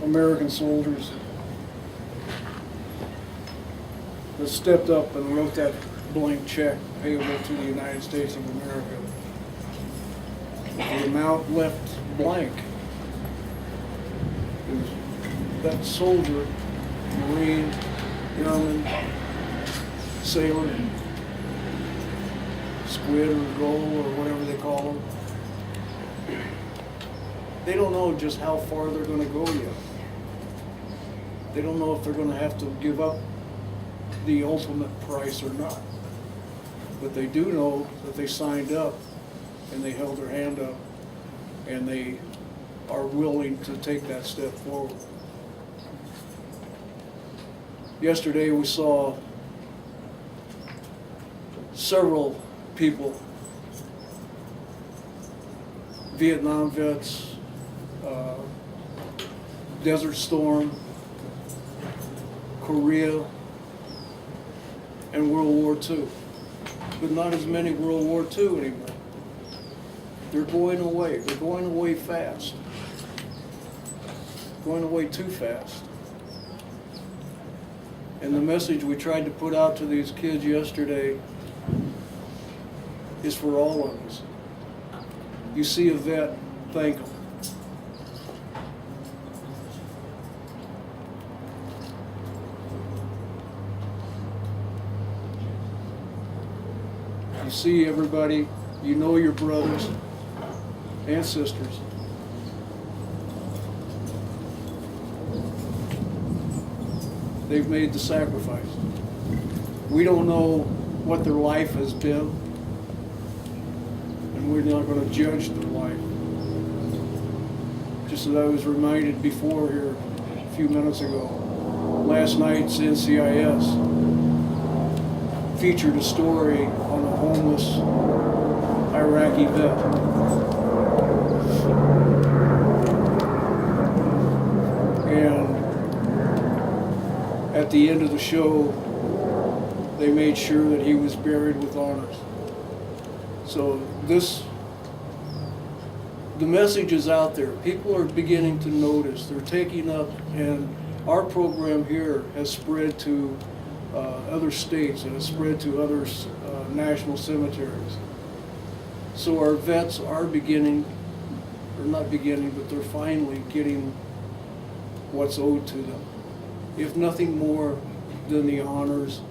American soldiers that stepped up and wrote that blank check payable to the United States of America. The amount left blank is that soldier, Marine, airman, sailor, squid or gull or whatever they call them. They don't know just how far they're going to go yet. They don't know if they're going to have to give up the ultimate price or not. But they do know that they signed up and they held their hand up and they are willing to take that step forward. Yesterday we saw several people, Vietnam vets, Desert Storm, Korea, and World War II. But not as many World War II anymore. They're going away. They're going away fast. Going away too fast. And the message we tried to put out to these kids yesterday is for all of us. You see a vet, thank them. You see everybody, you know your brothers and sisters. They've made the sacrifice. We don't know what their life has been, and we're not going to judge their life. Just as I was reminded before here a few minutes ago, last night's NCIS featured a story on a homeless Iraqi vet. And at the end of the show, they made sure that he was buried with honors. So the message is out there. People are beginning to notice. They're taking up, and our program here has spread to other states and has spread to other national cemeteries. So our vets are beginning, or not beginning, but they're finally getting what's owed to them. If nothing more than the honors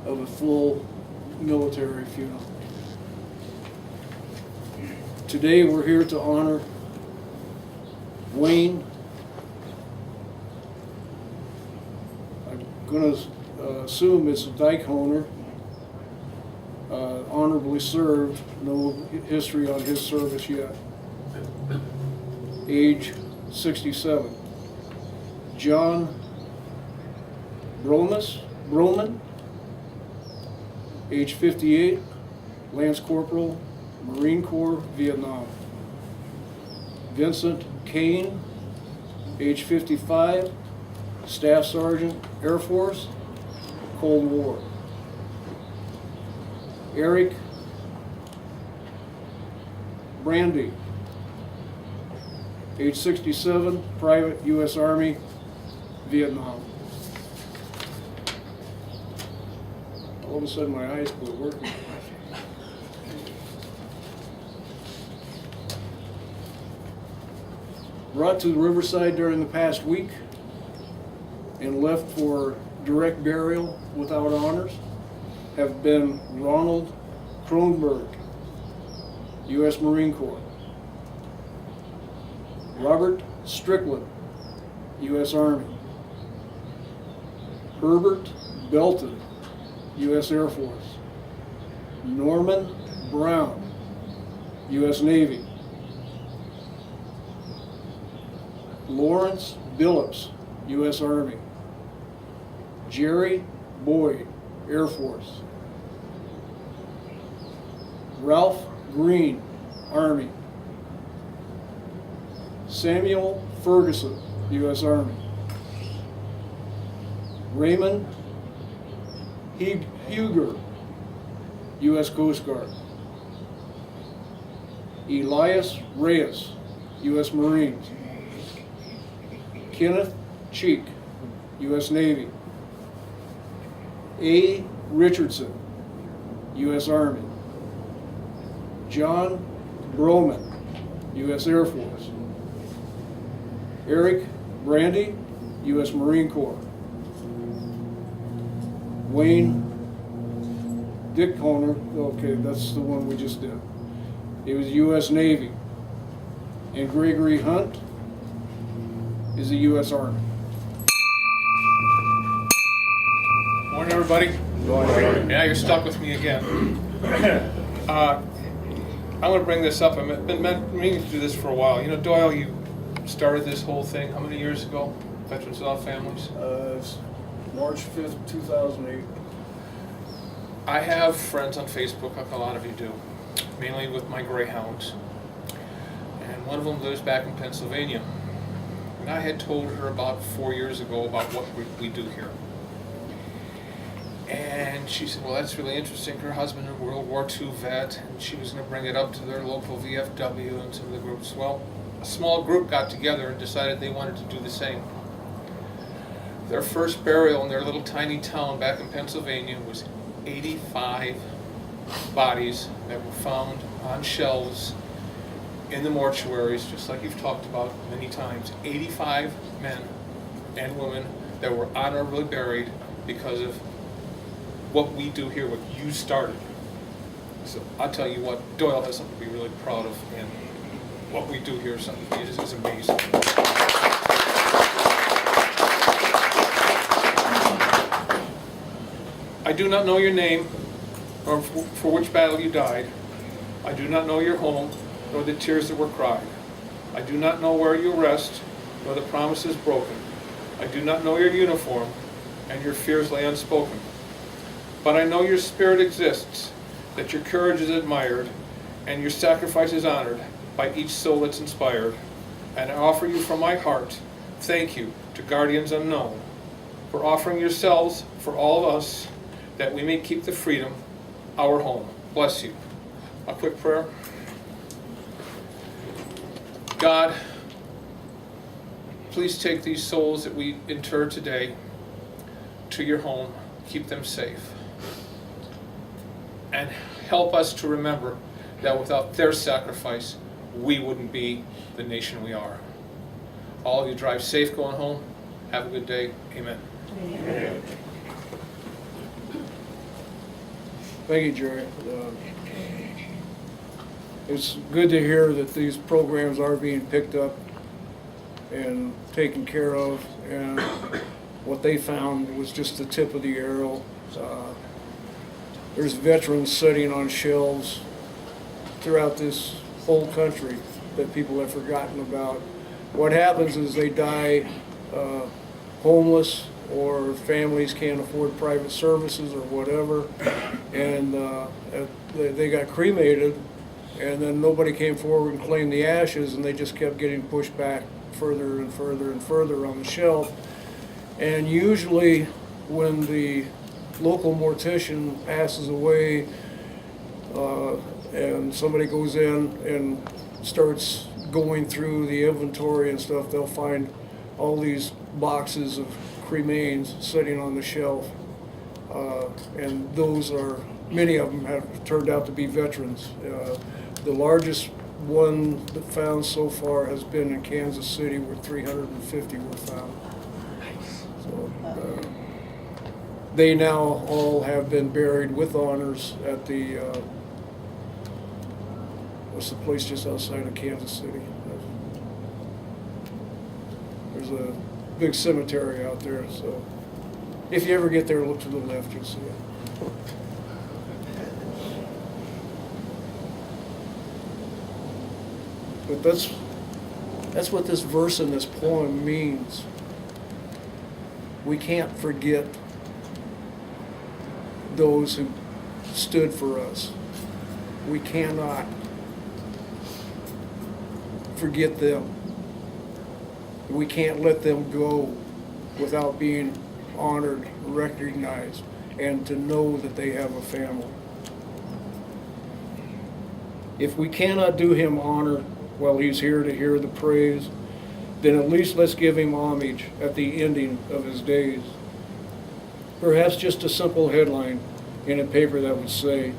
of a full military funeral. Today we're here to honor Wayne. I'm going to assume it's a Dieckhoner, honorably served, no history on his service yet. Age 67. John Broman, age 58, Lance Corporal, Marine Corps, Vietnam. Vincent Cain, age 55, Staff Sergeant, Air Force, Cold War. Eric Brandy, age 67, Private U.S. Army, Vietnam. All of a sudden my eyes quit working. Brought to Riverside during the past week and left for direct burial without honors have been Ronald Kronberg, U.S. Marine Corps. Robert Strickland, U.S. Army. Herbert Belton, U.S. Air Force. Norman Brown, U.S. Navy. Lawrence Billups, U.S. Army. Jerry Boyd, Air Force. Ralph Green, Army. Samuel Ferguson, U.S. Army. Raymond Huger, U.S. Coast Guard. Elias Reyes, U.S. Marines. Kenneth Cheek, U.S. Navy. A. Richardson, U.S. Army. John Broman, U.S. Air Force. Eric Brandy, U.S. Marine Corps. Wayne Dieckhoner, okay, that's the one we just did. He was U.S. Navy. And Gregory Hunt is the U.S. Army. Morning, everybody. Morning. Yeah, you're stuck with me again. I want to bring this up. I've been meaning to do this for a while. You know, Doyle, you started this whole thing how many years ago? Veterans Without Families? It's March 5th, 2008. I have friends on Facebook, like a lot of you do, mainly with my greyhounds. And one of them lives back in Pennsylvania. And I had told her about 4 years ago about what we do here. And she said, well, that's really interesting. Her husband, a World War II vet, and she was going to bring it up to their local VFW and some of the groups. Well, a small group got together and decided they wanted to do the same. Their first burial in their little tiny town back in Pennsylvania was 85 bodies that were found on shelves in the mortuaries, just like you've talked about many times. 85 men and women that were honorably buried because of what we do here, what you started. So I'll tell you what, Doyle has something to be really proud of, and what we do here is something that is amazing. I do not know your name, or for which battle you died. I do not know your home, nor the tears that were cried. I do not know where you rest, nor the promises broken. I do not know your uniform, and your fears lay unspoken. But I know your spirit exists, that your courage is admired, and your sacrifice is honored by each soul that's inspired. And I offer you from my heart, thank you to guardians unknown, for offering yourselves for all of us, that we may keep the freedom our home. Bless you. A quick prayer. God, please take these souls that we inter today to your home. Keep them safe. And help us to remember that without their sacrifice, we wouldn't be the nation we are. All of you drive safe going home. Have a good day. Amen. Amen. Thank you, Jerry. It's good to hear that these programs are being picked up and taken care of, and what they found was just the tip of the arrow. There's veterans sitting on shelves throughout this whole country that people have forgotten about. What happens is they die homeless, or families can't afford private services or whatever, and they got cremated, and then nobody came forward and claimed the ashes, and they just kept getting pushed back further and further and further on the shelf. And usually when the local mortician passes away and somebody goes in and starts going through the inventory and stuff, they'll find all these boxes of cremains sitting on the shelf, and those are, many of them have turned out to be veterans. The largest one that found so far has been in Kansas City, where 350 were found. So they now all have been buried with honors at the what's the place just outside of Kansas City? There's a big cemetery out there, so if you ever get there, look to the left, you'll see it. But that's what this verse in this poem means. We can't forget those who stood for us. We cannot forget them. We can't let them go without being honored, recognized, and to know that they have a family. If we cannot do him honor while he's here to hear the praise, then at least let's give him homage at the ending of his days. Perhaps just a simple headline in a paper that would say,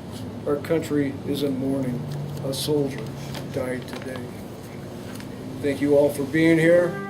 "Our country is in mourning. A soldier died today." Thank you all for being here.